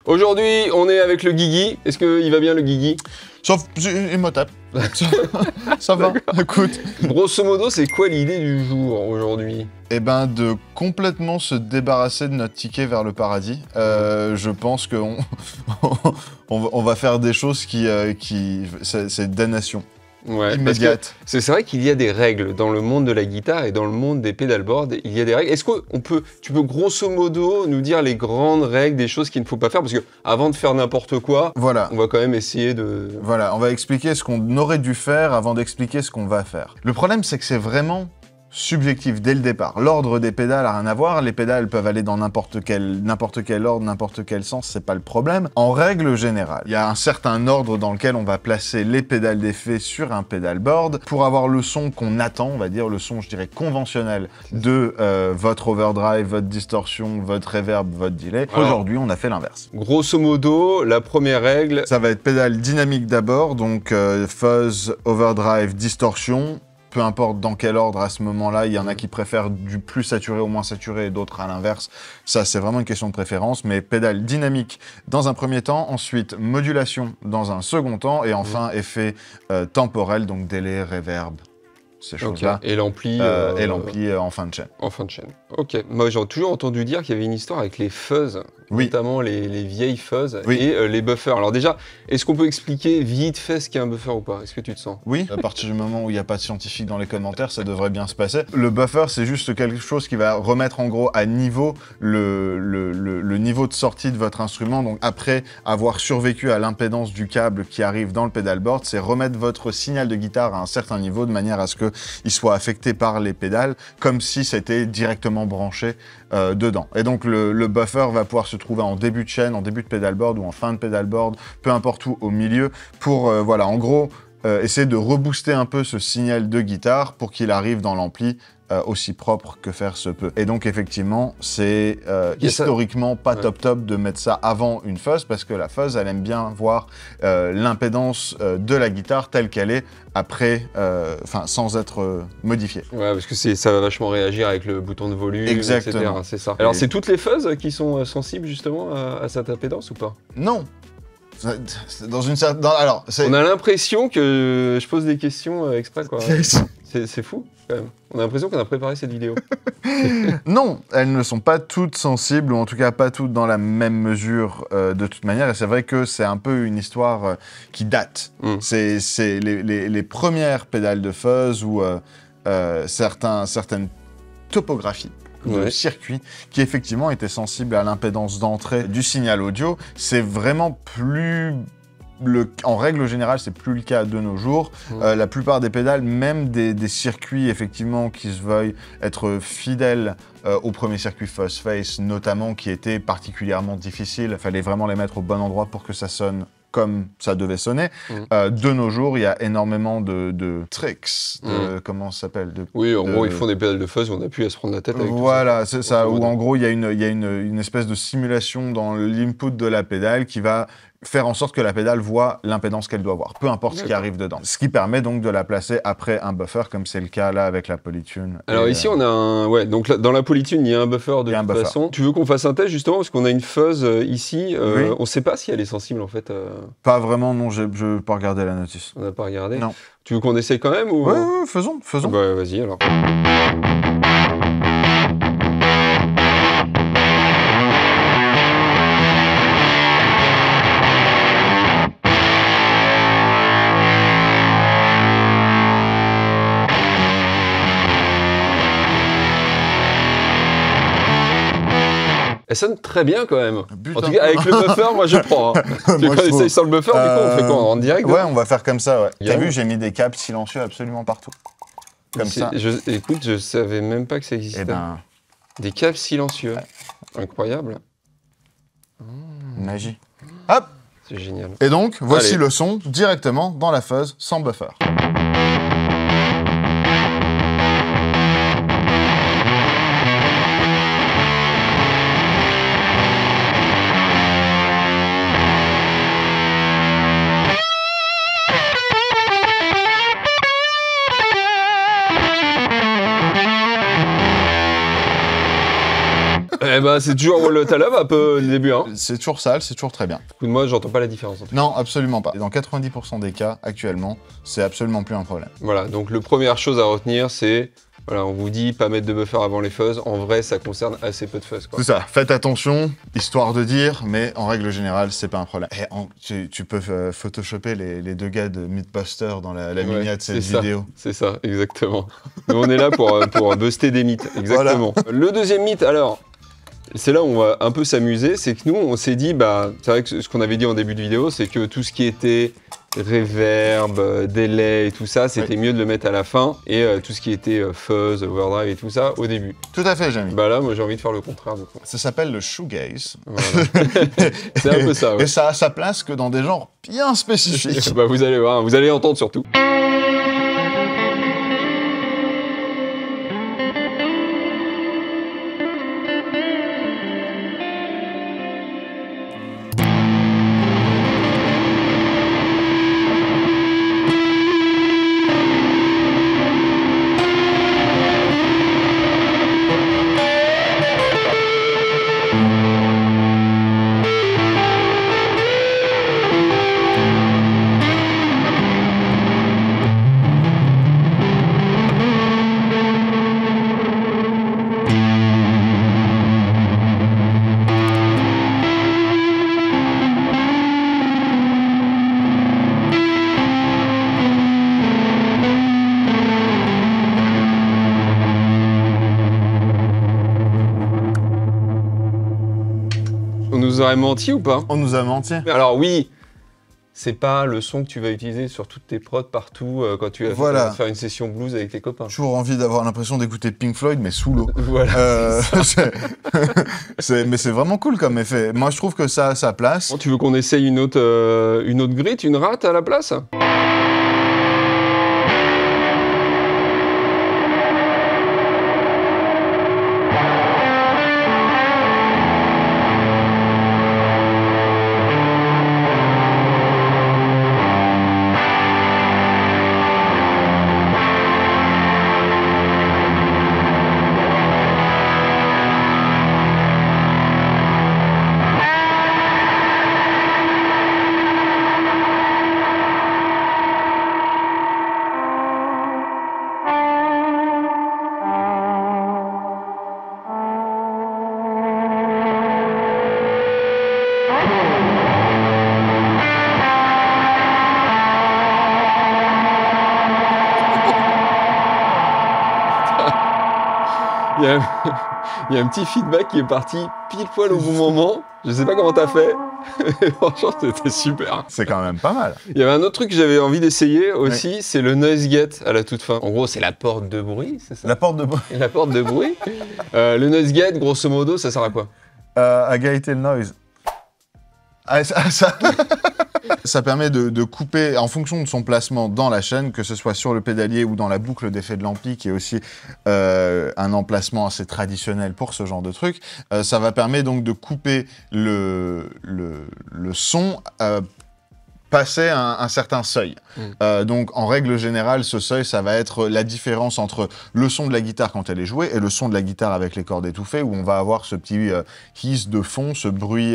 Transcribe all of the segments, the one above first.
Aujourd'hui, on est avec le Guigui. Est-ce qu'il va bien le Guigui? Sauf, il me tape. Ça va, écoute. Grosso modo, c'est quoi l'idée du jour aujourd'hui? Eh ben, de complètement se débarrasser de notre ticket vers le paradis. Je pense qu'on on va faire des choses qui c'est damnation. Ouais, immédiate. C'est vrai qu'il y a des règles dans le monde de la guitare et dans le monde des pédalboards. Il y a des règles. Est-ce que tu peux grosso modo nous dire les grandes règles des choses qu'il ne faut pas faire? Parce que avant de faire n'importe quoi, voilà. On va quand même essayer de... Voilà, on va expliquer ce qu'on aurait dû faire avant d'expliquer ce qu'on va faire. Le problème, c'est que c'est vraiment subjectif dès le départ. L'ordre des pédales a rien à voir, les pédales peuvent aller dans n'importe quel ordre, n'importe quel sens, c'est pas le problème. En règle générale, il y a un certain ordre dans lequel on va placer les pédales d'effet sur un pedalboard pour avoir le son qu'on attend, on va dire le son, je dirais, conventionnel de votre overdrive, votre distorsion, votre reverb, votre delay. Aujourd'hui, on a fait l'inverse. Grosso modo, la première règle... Ça va être pédale dynamique d'abord, donc fuzz, overdrive, distorsion. Peu importe dans quel ordre à ce moment-là, il y en a qui préfèrent du plus saturé au moins saturé et d'autres à l'inverse. Ça, c'est vraiment une question de préférence, mais pédale dynamique dans un premier temps, ensuite modulation dans un second temps, et enfin effet temporel, donc délai, reverb, ces choses-là. Et l'ampli en fin de chaîne. En fin de chaîne. Ok. Moi, j'ai toujours entendu dire qu'il y avait une histoire avec les fuzz, notamment les vieilles fuzz et les buffers. Alors déjà, est-ce qu'on peut expliquer vite fait ce qu'est un buffer ou pas? Est-ce que tu te sens? Oui, à partir du moment où il n'y a pas de scientifique dans les commentaires, ça devrait bien se passer. Le buffer, c'est juste quelque chose qui va remettre en gros à niveau le niveau de sortie de votre instrument. Donc après avoir survécu à l'impédance du câble qui arrive dans le pedalboard, c'est remettre votre signal de guitare à un certain niveau de manière à ce qu'il soit affecté par les pédales, comme si c'était directement branché dedans. Et donc le buffer va pouvoir se trouver en début de chaîne, en début de pedalboard ou en fin de pedalboard, peu importe où, au milieu, pour, voilà, en gros, essayer de rebooster un peu ce signal de guitare pour qu'il arrive dans l'ampli aussi propre que faire se peut. Et donc effectivement, c'est historiquement pas top de mettre ça avant une fuzz, parce que la fuzz, elle aime bien voir l'impédance de la guitare telle qu'elle est après, sans être modifiée. Ouais, parce que ça va vachement réagir avec le bouton de volume, exactement, etc. C'est ça. Alors c'est toutes les fuzz qui sont sensibles justement à cette impédance ou pas? Non. Dans une certaine... Alors, on a l'impression que je pose des questions exprès, quoi. C'est fou, quand même. On a l'impression qu'on a préparé cette vidéo. Non, elles ne sont pas toutes sensibles, ou en tout cas pas toutes dans la même mesure de toute manière. Et c'est vrai que c'est un peu une histoire qui date. C'est les premières pédales de fuzz ou certaines topographies de circuit qui effectivement étaient sensibles à l'impédance d'entrée du signal audio. C'est vraiment plus... En règle générale, c'est plus le cas de nos jours. La plupart des pédales, même des circuits effectivement qui se veuillent être fidèles au premier circuit Fuzz Face, notamment, qui était particulièrement difficile. Il fallait vraiment les mettre au bon endroit pour que ça sonne comme ça devait sonner. De nos jours, il y a énormément de tricks, comment ça s'appelle? Oui, en gros, ils font des pédales de fuzz où on n'a plus à se prendre la tête avec voilà, c'est ça, où en gros, il y a une espèce de simulation dans l'input de la pédale qui va faire en sorte que la pédale voit l'impédance qu'elle doit avoir, peu importe ce qui arrive dedans. Ce qui permet donc de la placer après un buffer, comme c'est le cas là avec la Polytune. Alors ici on a un... Ouais, donc là, dans la Polytune, il y a un buffer de toute façon. Tu veux qu'on fasse un test justement, parce qu'on a une fuzz ici, on ne sait pas si elle est sensible en fait. Pas vraiment, non, je n'ai pas regardé la notice. On n'a pas regardé? Non. Tu veux qu'on essaye quand même ou... Ouais, faisons. Bah vas-y alors. Elle sonne très bien quand même. Putain. En tout cas, avec le buffer, moi je prends. Hein. Quand on essaye sans le buffer, du coup, on fait quoi? En direct? Ouais, on va faire comme ça, ouais. T'as vu, j'ai mis des câbles silencieux absolument partout. Comme ça. Écoute, je savais même pas que ça existait. Des câbles silencieux. Incroyable. Magie. Hop! C'est génial. Et donc, voici le son directement dans la fuzz sans buffer. Eh ben Bah, c'est toujours t'as lave un peu le début, hein. C'est toujours sale, c'est toujours très bien. Écoute, moi, j'entends pas la différence. En tout cas. Non, absolument pas. Et dans 90% des cas, actuellement, c'est absolument plus un problème. Voilà, donc la première chose à retenir, c'est... Voilà, on vous dit pas mettre de buffer avant les fuzz. En vrai, ça concerne assez peu de fuzz, quoi. C'est ça, faites attention, histoire de dire, mais en règle générale, c'est pas un problème. Et tu peux photoshopper les deux gars de Mythbuster dans la miniature de cette vidéo. C'est ça, exactement. Nous, on est là pour buster des mythes, exactement. Voilà. Le deuxième mythe, alors... C'est là où on va un peu s'amuser, c'est que nous, on s'est dit, bah, c'est vrai que ce qu'on avait dit en début de vidéo, c'est que tout ce qui était reverb, délai et tout ça, c'était mieux de le mettre à la fin, et tout ce qui était fuzz, overdrive et tout ça, au début. Tout à fait, Jamie. Bah là, moi, j'ai envie de faire le contraire, du coup. Ça s'appelle le shoegaze. Voilà. C'est un peu ça, ouais. Et ça a sa place que dans des genres bien spécifiques. Bah, vous allez voir, vous allez entendre surtout. On nous aurait menti ou pas? On nous a menti. Alors oui, c'est pas le son que tu vas utiliser sur toutes tes prods partout quand tu vas faire une session blues avec tes copains. Toujours envie d'avoir l'impression d'écouter Pink Floyd, mais sous l'eau. Voilà. Mais c'est vraiment cool comme effet. Moi, je trouve que ça a sa place. Bon, tu veux qu'on essaye une autre grit, une rate à la place? Il y a un petit feedback qui est parti pile poil au bon moment. Je sais pas comment t'as fait. Franchement, c'était super. C'est quand même pas mal. Il y avait un autre truc que j'avais envie d'essayer aussi, c'est le noise gate à la toute fin. En gros, c'est la porte de bruit, c'est ça? La porte de bruit. La porte de bruit. Le noise gate, grosso modo, ça sert à quoi? À gaiter le noise. Ça permet de couper en fonction de son placement dans la chaîne, que ce soit sur le pédalier ou dans la boucle d'effet de l'ampli, qui est aussi un emplacement assez traditionnel pour ce genre de truc. Ça va permettre donc de couper le son passer un certain seuil. Donc, en règle générale, ce seuil, ça va être la différence entre le son de la guitare quand elle est jouée et le son de la guitare avec les cordes étouffées, où on va avoir ce petit hiss de fond, ce bruit...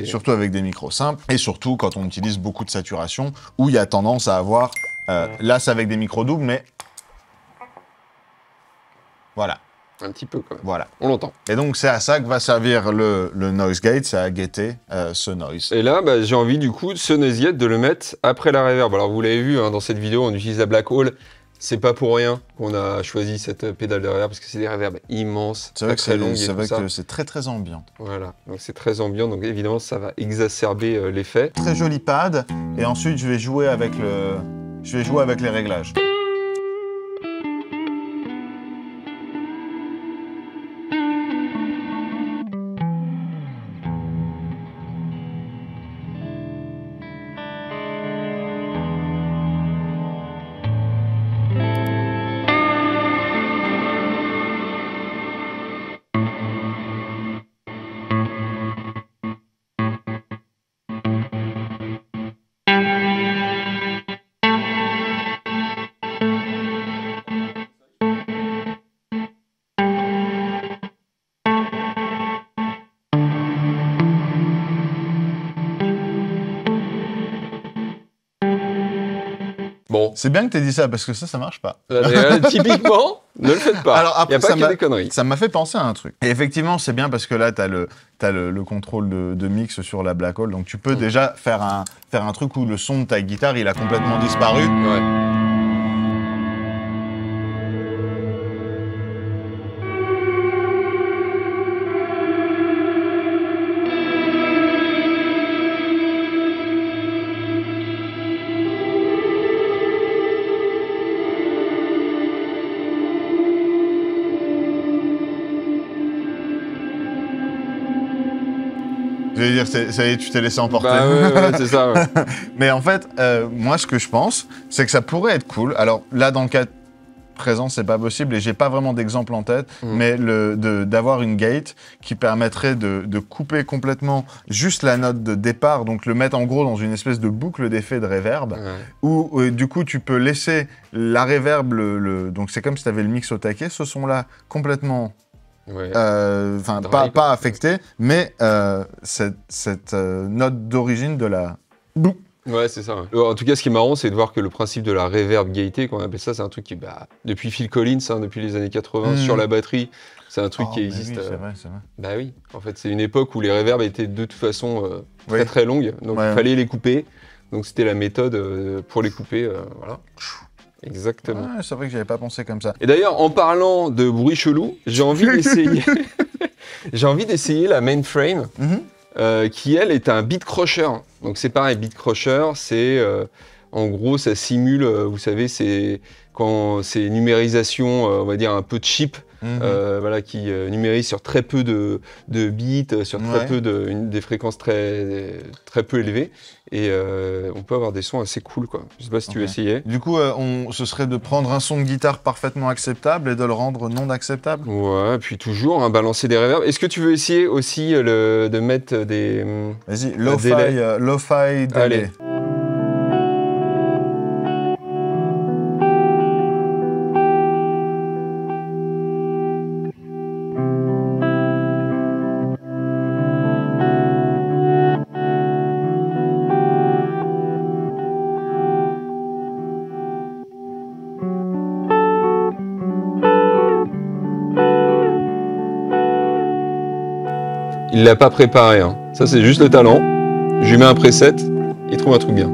surtout avec des micros simples, et surtout quand on utilise beaucoup de saturation, où il y a tendance à avoir... là, c'est avec des micros doubles, mais... Voilà. Un petit peu quand même. Voilà. On l'entend. Et donc c'est à ça que va servir le noise gate, c'est à guetter ce noise. Et là, bah, j'ai envie du coup, ce noise gate, de le mettre après la reverb. Alors vous l'avez vu dans cette vidéo, on utilise la Black Hole. C'est pas pour rien qu'on a choisi cette pédale de reverb, parce que c'est des reverbs immenses, c'est vrai très longues. C'est vrai que c'est très très ambiant. Voilà, donc c'est très ambiant, donc évidemment ça va exacerber l'effet. Très joli pad, et ensuite je vais jouer avec les réglages. Bon. C'est bien que tu aies dit ça, parce que ça marche pas. Typiquement, ne le faites pas. Alors après, il n'y a pas que des conneries. Ça m'a fait penser à un truc. Et effectivement, c'est bien parce que là, tu as le contrôle de mix sur la Black Hole. Donc tu peux déjà faire un truc où le son de ta guitare, il a complètement disparu. Ouais. Je veux dire, ça y est, tu t'es laissé emporter. Bah ouais, c'est ça. Ouais. Mais en fait, moi, ce que je pense, c'est que ça pourrait être cool. Alors là, dans le cas présent, c'est pas possible et j'ai pas vraiment d'exemple en tête, mais d'avoir une gate qui permettrait de couper complètement juste la note de départ, donc le mettre en gros dans une espèce de boucle d'effet de reverb, où du coup tu peux laisser la reverb, donc c'est comme si tu avais le mix au taquet, ce son-là complètement... Ouais. Pas affecté, mais cette note d'origine de la... Ouais, c'est ça. Ouais. En tout cas, ce qui est marrant, c'est de voir que le principe de la reverb gaieté, qu'on appelle ça, c'est un truc qui, depuis Phil Collins, depuis les années 80, sur la batterie, c'est un truc qui existe. Oui, c'est vrai, c'est vrai. Bah oui, en fait, c'est une époque où les reverbs étaient de toute façon très très longues, donc il fallait les couper. Donc c'était la méthode pour les couper, voilà. Exactement. Ouais, c'est vrai que j'avais pas pensé comme ça. Et d'ailleurs, en parlant de bruit chelou, j'ai envie d'essayer. J'ai envie d'essayer la Mainframe, qui elle est un beat crusher. Donc c'est pareil, beat crusher, c'est en gros ça simule, vous savez, c'est quand c'est numérisation, on va dire un peu cheap. Voilà, qui numérise sur très peu de bits, sur très peu des fréquences très peu élevées. Et on peut avoir des sons assez cool, quoi. Je sais pas si tu veux essayer. Du coup, ce serait de prendre un son de guitare parfaitement acceptable et de le rendre non acceptable. Ouais, puis toujours, balancer des reverbs. Est-ce que tu veux essayer aussi de mettre des... Vas-y, lo-fi delay. Allez. Il l'a pas préparé, hein. Ça c'est juste le talent. Je lui mets un preset, il trouve un truc bien.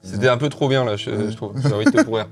C'était un peu trop bien là, je trouve. J'ai envie de te pourrir.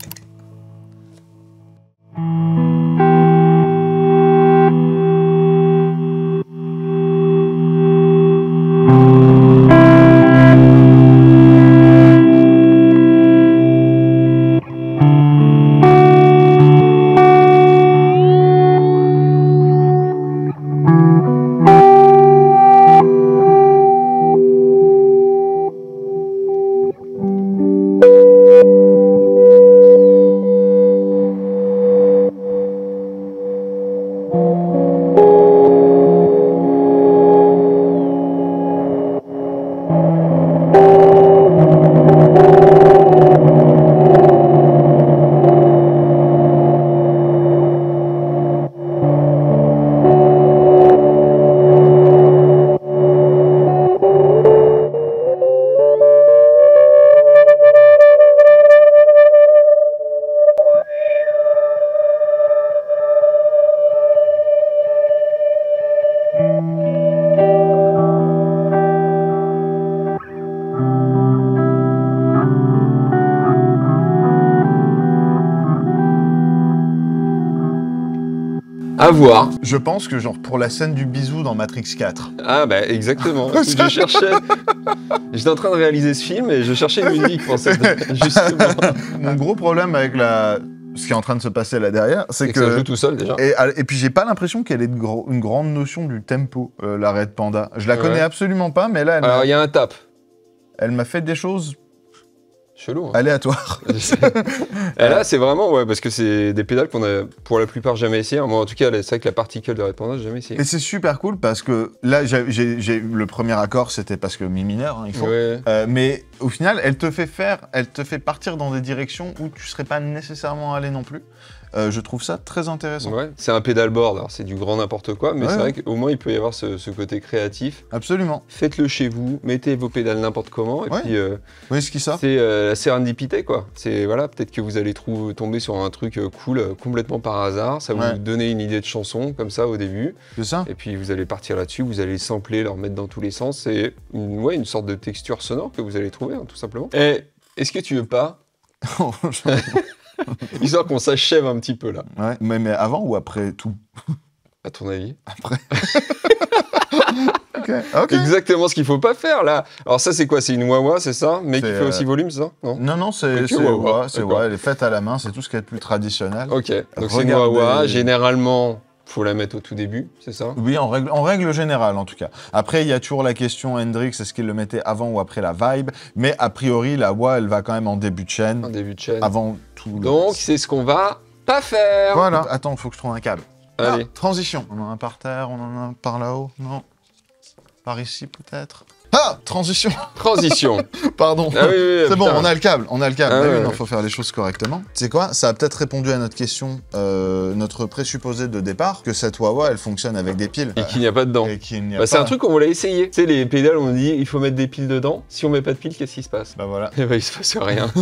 À voir. Je pense que genre pour la scène du bisou dans Matrix 4. Ah bah exactement. Je cherchais... J'étais en train de réaliser ce film et je cherchais une musique pour cette... Justement. Mon gros problème avec ce qui est en train de se passer là derrière, c'est que... ça joue tout seul déjà. Et puis j'ai pas l'impression qu'elle ait une grande notion du tempo, la Red Panda. Je la connais absolument pas, mais là... Alors il y a un tap. Elle m'a fait des choses... Chelou. Hein. Aléatoire. Et là, c'est vraiment, ouais, parce que c'est des pédales qu'on a pour la plupart jamais essayé. Moi, en tout cas, c'est vrai que la particle de répondance, j'ai jamais essayé. Et c'est super cool parce que là, j'ai le premier accord, c'était parce que mi mineur, hein, il faut. Ouais. Mais au final, elle te fait partir dans des directions où tu serais pas nécessairement allé non plus. Je trouve ça très intéressant. Ouais, c'est un pédalboard, alors c'est du grand n'importe quoi, mais Ouais, c'est ouais. vrai qu'au moins il peut y avoir ce côté créatif. Absolument. Faites-le chez vous, mettez vos pédales n'importe comment, et Ouais. puis Vous voyez ce qui sort? c'est la sérendipité, quoi. C'est voilà, peut-être que vous allez tomber sur un truc cool complètement par hasard, ça va Ouais. vous donner une idée de chanson comme ça au début, C'est ça? et puis vous allez partir là-dessus, vous allez sampler, leur mettre dans tous les sens, c'est une sorte de texture sonore que vous allez trouver, hein, tout simplement. Et est-ce que tu veux pas, histoire qu'on s'achève un petit peu là, Ouais. Mais avant ou après tout? à ton avis? Après. Ok. Exactement ce qu'il faut pas faire là. Alors ça c'est quoi? C'est une wah-wah, c'est ça? Mais qui C'est, fait aussi volume, c'est ça? Non? Non, c'est Ok, wah-wah, ouais, c'est d'accord. ouais, elle est faite à la main, c'est tout ce qui est le plus traditionnel. Ok, donc c'est une Regardez- wah-wah. Généralement, faut la mettre au tout début, c'est ça? Oui, en règle générale, en tout cas. Après, il y a toujours la question Hendrix, est-ce qu'il le mettait avant ou après la vibe? Mais a priori, la wah, elle va quand même en début de chaîne, Un début de chaîne. avant tout le Donc reste. c'est ce qu'on va pas faire. Voilà. Attends, il faut que je trouve un câble. Allez. Ah, transition. On en a un par terre, on en a un par là-haut. Non. Par ici, peut-être. Ah, transition. Transition. Pardon. Ah oui, oui, C'est bon, putain. on a le câble. On a le câble. Ah Mais ouais, oui, non, ouais. faut faire les choses correctement. Tu sais quoi? Ça a peut-être répondu à notre question, notre présupposé de départ, que cette wah-wah, elle fonctionne avec des piles. Et qu'il n'y a pas dedans. Et qu'il n'y a Bah, c'est pas. un truc qu'on voulait essayer. Tu sais, les pédales, on dit il faut mettre des piles dedans. Si on met pas de piles, qu'est-ce qui se passe? Bah voilà. Eh ben, il se passe rien.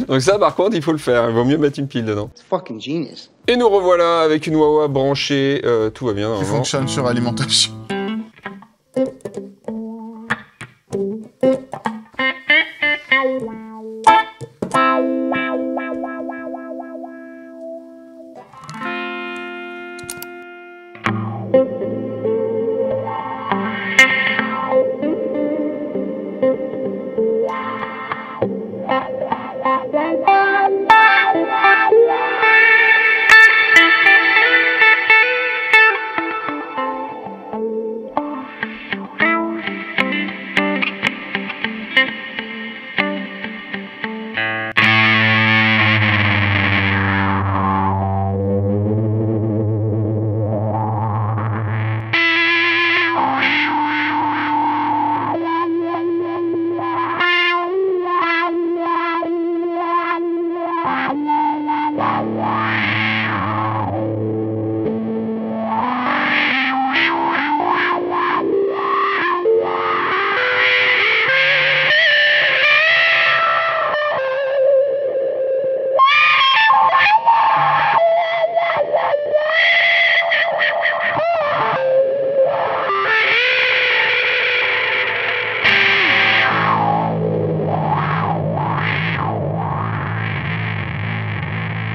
Donc ça, par contre, il faut le faire. Il vaut mieux mettre une pile dedans. It's fucking genius. Et nous revoilà avec une wah-wah branchée. Tout va bien. Qui normalement. fonctionne sur alimentation.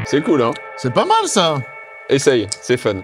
C'est cool, hein? C'est pas mal, ça. Essaye, c'est fun.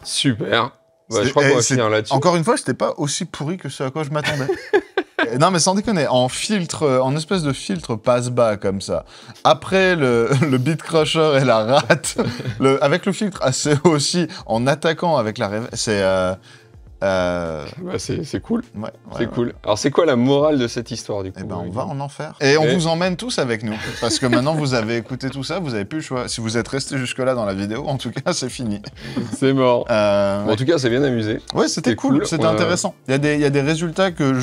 Super. Bah, je crois qu'on va finir là-dessus. Encore une fois, c'était pas aussi pourri que ce à quoi je m'attendais. Non mais sans déconner, en filtre, en espèce de filtre passe-bas comme ça. Après le Beat Crusher et la rate, avec le filtre assez haut aussi, en attaquant avec la c'est c'est cool. Ouais, c'est cool. Alors c'est quoi la morale de cette histoire du coup? Eh ben on va en enfer. Et on vous emmène tous avec nous. Parce que maintenant vous avez écouté tout ça, vous avez plus le choix. Si vous êtes resté jusque là dans la vidéo, en tout cas c'est fini. C'est mort. Bon, en tout cas c'est bien amusé. Ouais, c'était cool, c'était intéressant. Il y a des résultats que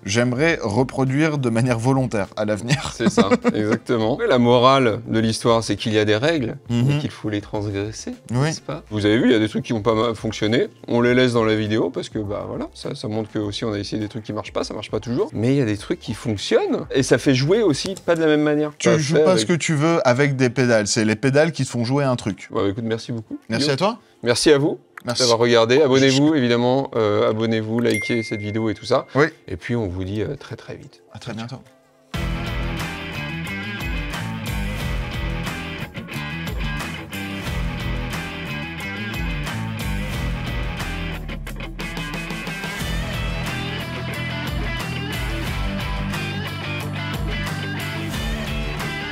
j'aimerais reproduire de manière volontaire à l'avenir. C'est ça, exactement. La morale de l'histoire, c'est qu'il y a des règles et qu'il faut les transgresser, n'est-ce pas? Vous avez vu, il y a des trucs qui n'ont pas mal fonctionné. On les laisse dans la vidéo parce que bah voilà, ça montre que aussi on a essayé des trucs qui marchent pas, ça marche pas toujours. Mais il y a des trucs qui fonctionnent et ça fait jouer aussi pas de la même manière. Tu joues pas ce que tu veux avec des pédales, c'est les pédales qui te font jouer un truc. Ouais, écoute, merci beaucoup. Merci à toi. Merci à vous. Merci d'avoir regardé. Abonnez-vous, évidemment. Abonnez-vous, likez cette vidéo et tout ça. Oui. Et puis, on vous dit très très vite. À très bientôt.